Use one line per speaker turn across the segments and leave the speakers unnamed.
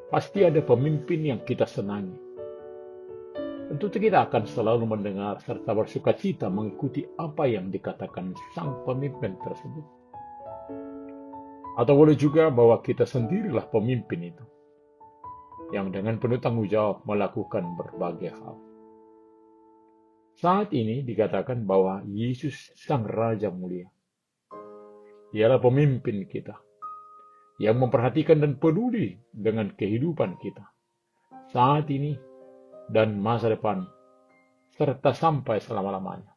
Pasti ada pemimpin yang kita senangi. Tentu kita akan selalu mendengar serta bersukacita mengikuti apa yang dikatakan sang pemimpin tersebut. Atau boleh juga bahwa kita sendirilah pemimpin itu, yang dengan penuh tanggung jawab melakukan berbagai hal. Saat ini dikatakan bahwa Yesus Sang Raja Mulia. Dialah pemimpin kita, yang memperhatikan dan peduli dengan kehidupan kita, saat ini dan masa depan, serta sampai selama-lamanya.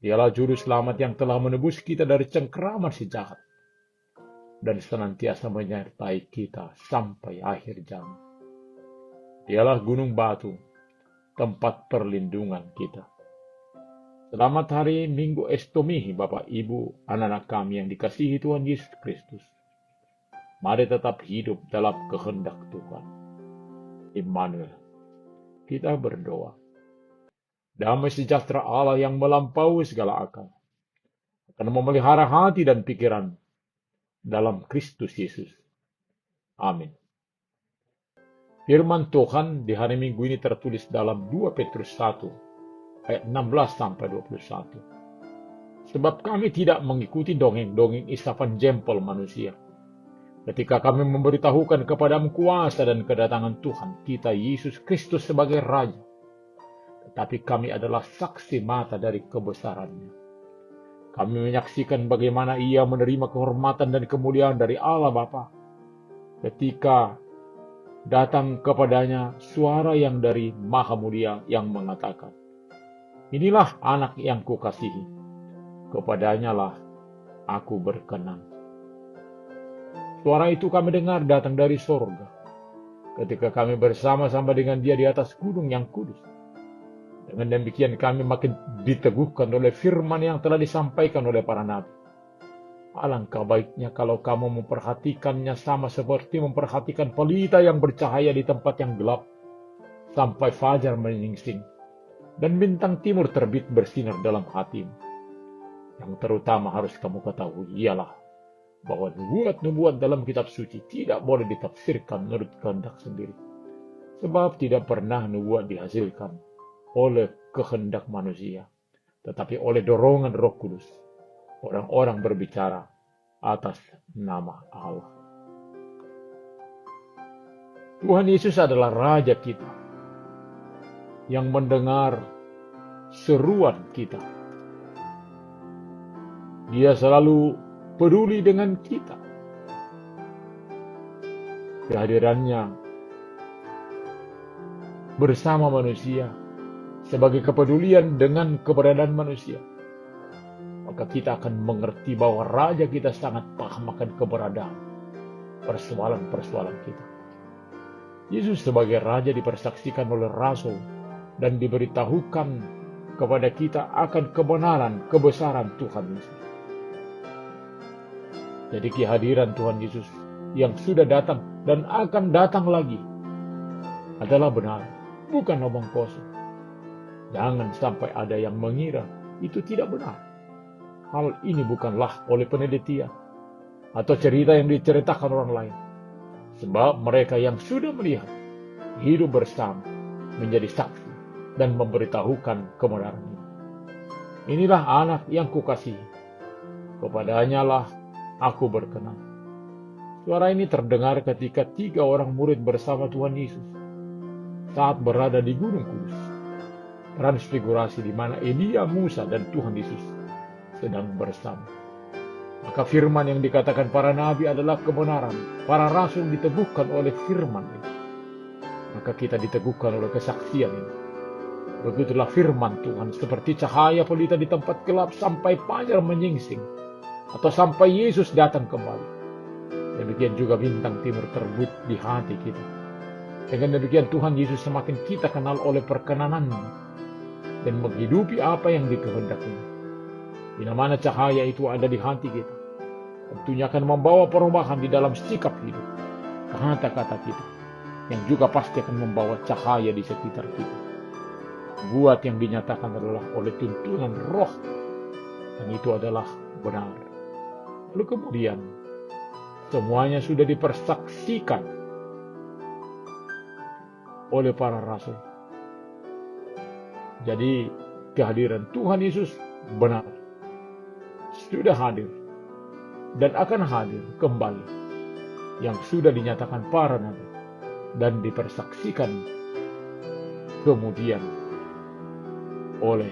Dialah juru selamat yang telah menebus kita dari cengkeraman si jahat, dan senantiasa menyertai kita sampai akhir zaman. Dialah gunung batu, tempat perlindungan kita. Selamat hari Minggu Estomihi, Bapak, Ibu, anak-anak kami yang dikasihi Tuhan Yesus Kristus. Mari tetap hidup dalam kehendak Tuhan. Immanuel. Kita berdoa. Damai sejahtera Allah yang melampaui segala akal akan memelihara hati dan pikiran dalam Kristus Yesus. Amin. Firman Tuhan di hari Minggu ini tertulis dalam 2 Petrus 1 ayat 16 sampai 21. Sebab kami tidak mengikuti dongeng-dongeng isapan jempol manusia. Ketika kami memberitahukan kepadamu kuasa dan kedatangan Tuhan kita Yesus Kristus sebagai Raja, tetapi kami adalah saksi mata dari kebesarannya. Kami menyaksikan bagaimana Ia menerima kehormatan dan kemuliaan dari Allah Bapa ketika datang kepadanya suara yang dari Maha Mulia yang mengatakan, "Inilah anak yang kukasihi, kepadanya lah aku berkenan." Suara itu kami dengar datang dari sorga ketika kami bersama-sama dengan Dia di atas gunung yang kudus. Dengan demikian kami makin diteguhkan oleh firman yang telah disampaikan oleh para nabi. Alangkah baiknya kalau kamu memperhatikannya sama seperti memperhatikan pelita yang bercahaya di tempat yang gelap, sampai fajar menyingsing, dan bintang timur terbit bersinar dalam hatimu. Yang terutama harus kamu ketahui ialah bahwa nubuat-nubuat dalam kitab suci tidak boleh ditafsirkan menurut kehendak sendiri. Sebab tidak pernah nubuat dihasilkan oleh kehendak manusia, tetapi oleh dorongan Roh Kudus. Orang-orang berbicara atas nama Allah. Tuhan Yesus adalah Raja kita yang mendengar seruan kita. Dia selalu peduli dengan kita. Kehadirannya bersama manusia sebagai kepedulian dengan keberadaan manusia. Maka kita akan mengerti bahwa Raja kita sangat paham akan keberadaan persoalan-persoalan kita. Yesus sebagai Raja dipersaksikan oleh Rasul dan diberitahukan kepada kita akan kebenaran, kebesaran Tuhan Yesus. Jadi kehadiran Tuhan Yesus yang sudah datang dan akan datang lagi adalah benar, bukan omong kosong. Jangan sampai ada yang mengira itu tidak benar. Hal ini bukanlah oleh penelitian atau cerita yang diceritakan orang lain. Sebab mereka yang sudah melihat, hidup bersama, menjadi saksi, dan memberitahukan kebenaran ini. Inilah anak yang kukasihi, kepadanya lah aku berkenan. Suara ini terdengar ketika 3 orang murid bersama Tuhan Yesus saat berada di Gunung Kudus. Transfigurasi di mana Elia, Musa, dan Tuhan Yesus sedang bersama. Maka firman yang dikatakan para nabi adalah kebenaran. Para rasul diteguhkan oleh firman ini. Maka kita diteguhkan oleh kesaksian ini. Begitulah firman Tuhan seperti cahaya pelita di tempat gelap sampai fajar menyingsing atau sampai Yesus datang kembali. Demikian juga bintang timur terbit di hati kita. Dengan demikian Tuhan Yesus semakin kita kenal oleh perkenanannya dan menghidupi apa yang dikehendakinya. Bila mana cahaya itu ada di hati kita, tentunya akan membawa perubahan di dalam sikap hidup, kata-kata kita, yang juga pasti akan membawa cahaya di sekitar kita. Buat yang dinyatakan adalah oleh tuntunan Roh, dan itu adalah benar. Lalu kemudian, semuanya sudah dipersaksikan oleh para rasul. Jadi kehadiran Tuhan Yesus benar, sudah hadir dan akan hadir kembali, yang sudah dinyatakan para nabi dan dipersaksikan kemudian oleh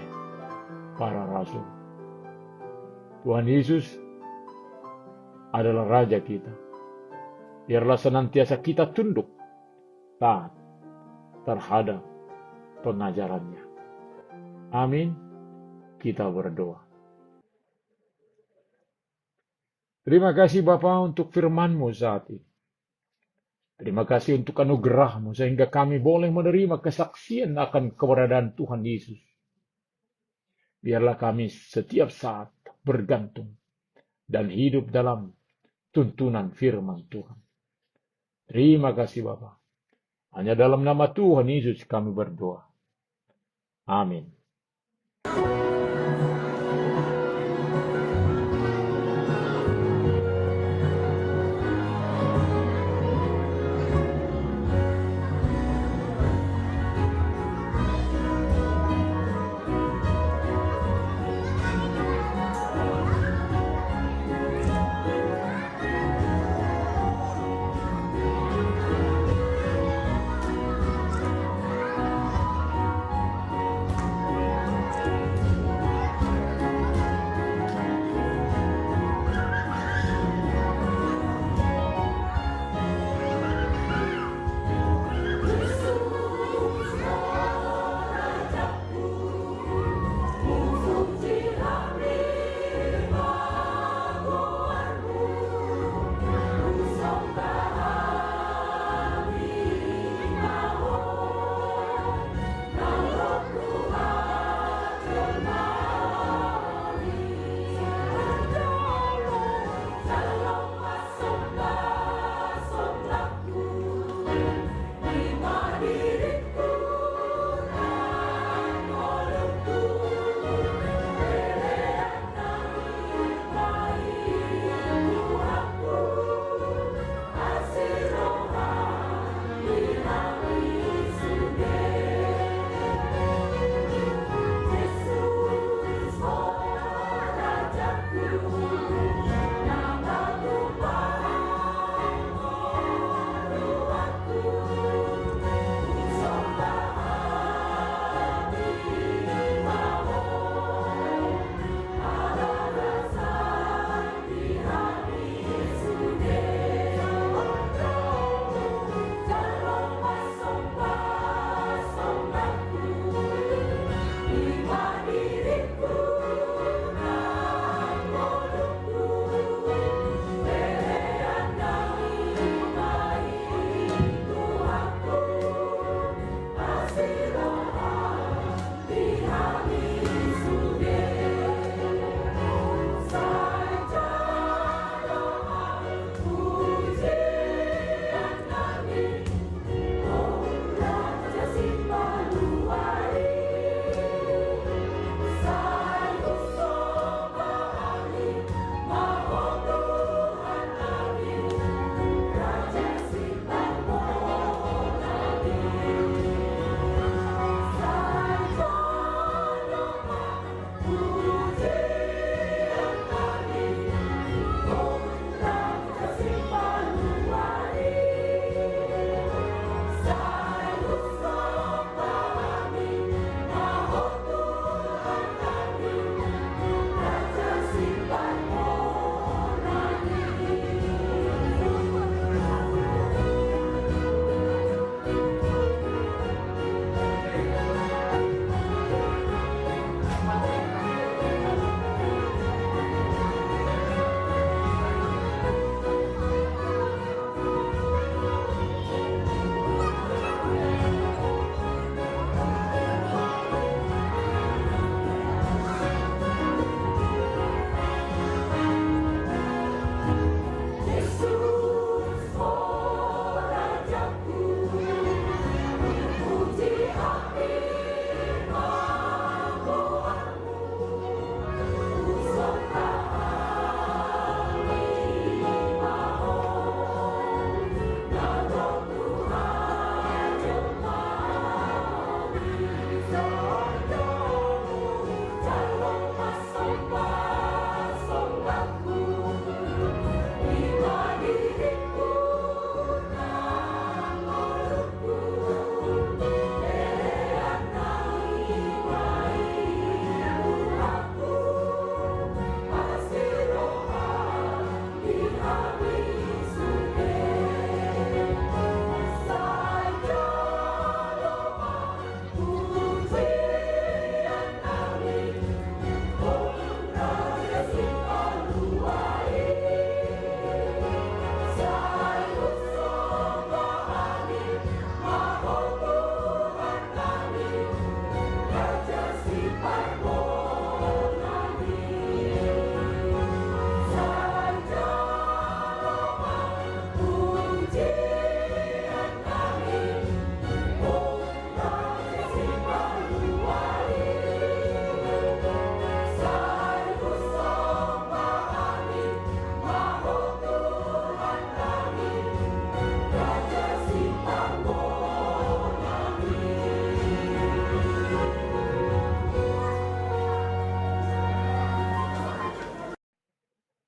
para rasul. Tuhan Yesus adalah Raja kita. Biarlah senantiasa kita tunduk, taat terhadap pengajarannya. Amin. Kita berdoa. Terima kasih Bapa untuk firman-Mu saat ini. Terima kasih untuk anugerah-Mu sehingga kami boleh menerima kesaksian akan keberadaan Tuhan Yesus. Biarlah kami setiap saat bergantung dan hidup dalam tuntunan firman Tuhan. Terima kasih Bapa. Hanya dalam nama Tuhan Yesus kami berdoa. Amin.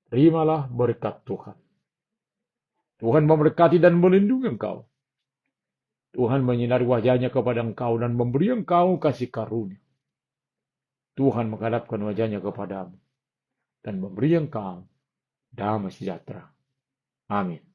terimalah berkat Tuhan. Tuhan memberkati dan melindungi engkau. Tuhan menyinari wajahnya kepada engkau dan memberi engkau kasih karunia. Tuhan menghadapkan wajahnya kepadamu dan memberi engkau damai sejahtera. Amin.